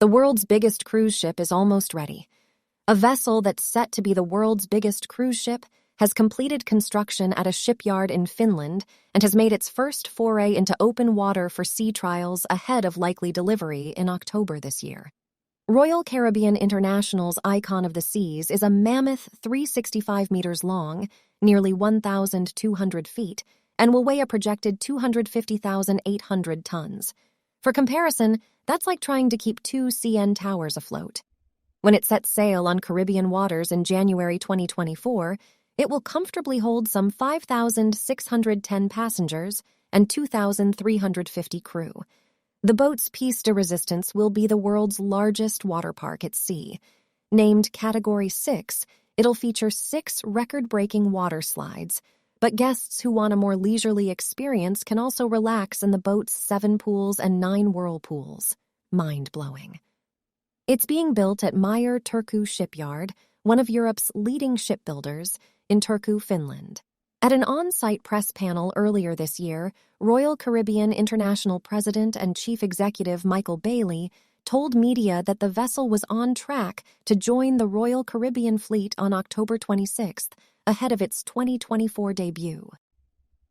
The world's biggest cruise ship is almost ready. A vessel that's set to be the world's biggest cruise ship has completed construction at a shipyard in Finland and has made its first foray into open water for sea trials ahead of likely delivery in October this year. Royal Caribbean International's Icon of the Seas is a mammoth 365 meters long, nearly 1,200 feet, and will weigh a projected 250,800 tons. For comparison, that's like trying to keep 2 CN Towers afloat. When it sets sail on Caribbean waters in January 2024, it will comfortably hold some 5,610 passengers and 2,350 crew. The boat's piece de resistance will be the world's largest water park at sea. Named Category 6, it'll feature 6 record-breaking water slides, but guests who want a more leisurely experience can also relax in the boat's 7 pools and 9 whirlpools. Mind-blowing. It's being built at Meyer Turku Shipyard, one of Europe's leading shipbuilders, in Turku, Finland. At an on-site press panel earlier this year, Royal Caribbean International President and Chief Executive Michael Bailey told media that the vessel was on track to join the Royal Caribbean fleet on October 26th, ahead of its 2024 debut.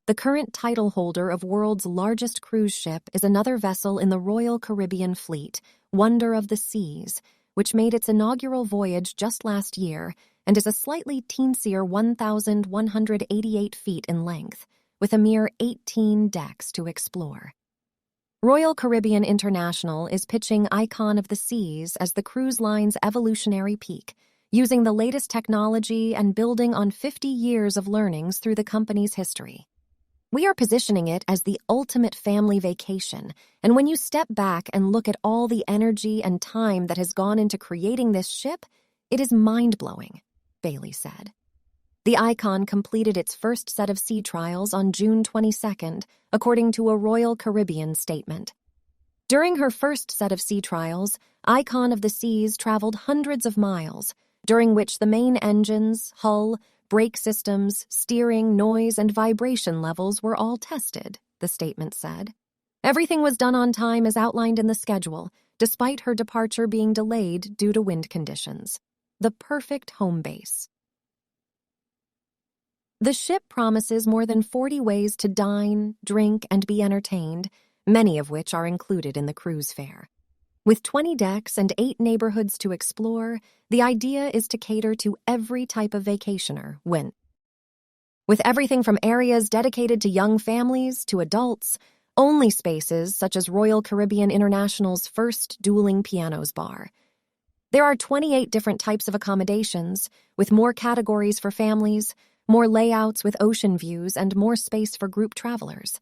The current title holder of world's largest cruise ship is another vessel in the Royal Caribbean fleet, Wonder of the Seas, which made its inaugural voyage just last year and is a slightly teensier 1,188 feet in length, with a mere 18 decks to explore. Royal Caribbean International is pitching Icon of the Seas as the cruise line's evolutionary peak, using the latest technology and building on 50 years of learnings through the company's history. We are positioning it as the ultimate family vacation, and when you step back and look at all the energy and time that has gone into creating this ship, it is mind-blowing, Bailey said. The Icon completed its first set of sea trials on June 22nd, according to a Royal Caribbean statement. During her first set of sea trials, Icon of the Seas traveled hundreds of miles, during which the main engines, hull, brake systems, steering, noise, and vibration levels were all tested, the statement said. Everything was done on time as outlined in the schedule, despite her departure being delayed due to wind conditions. The perfect home base. The ship promises more than 40 ways to dine, drink, and be entertained, many of which are included in the cruise fare. With 20 decks and 8 neighborhoods to explore, the idea is to cater to every type of vacationer, with everything from areas dedicated to young families to adults, only spaces such as Royal Caribbean International's first dueling pianos bar. There are 28 different types of accommodations, with more categories for families, more layouts with ocean views, and more space for group travelers.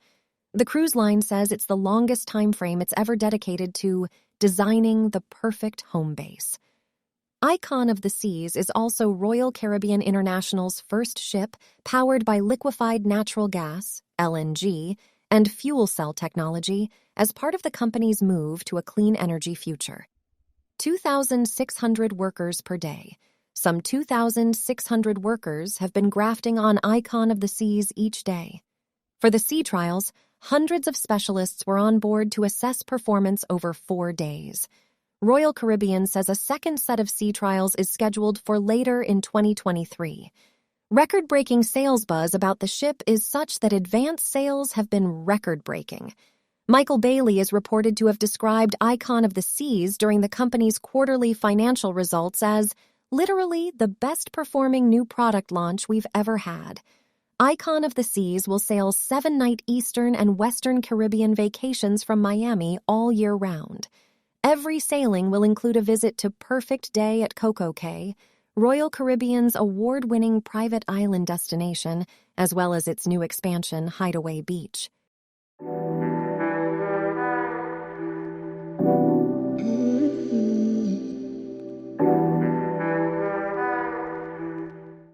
The cruise line says it's the longest time frame it's ever dedicated to designing the perfect home base. Icon of the Seas is also Royal Caribbean International's first ship powered by liquefied natural gas, LNG, and fuel cell technology as part of the company's move to a clean energy future. 2,600 workers per day. Some 2,600 workers have been grafting on Icon of the Seas each day. For the sea trials, hundreds of specialists were on board to assess performance over 4 days. Royal Caribbean says a second set of sea trials is scheduled for later in 2023. Record-breaking sales buzz about the ship is such that advance sales have been record-breaking. Michael Bailey is reported to have described Icon of the Seas during the company's quarterly financial results as literally the best-performing new product launch we've ever had. Icon of the Seas will sail 7-night Eastern and Western Caribbean vacations from Miami all year round. Every sailing will include a visit to Perfect Day at Coco Cay, Royal Caribbean's award-winning private island destination, as well as its new expansion, Hideaway Beach.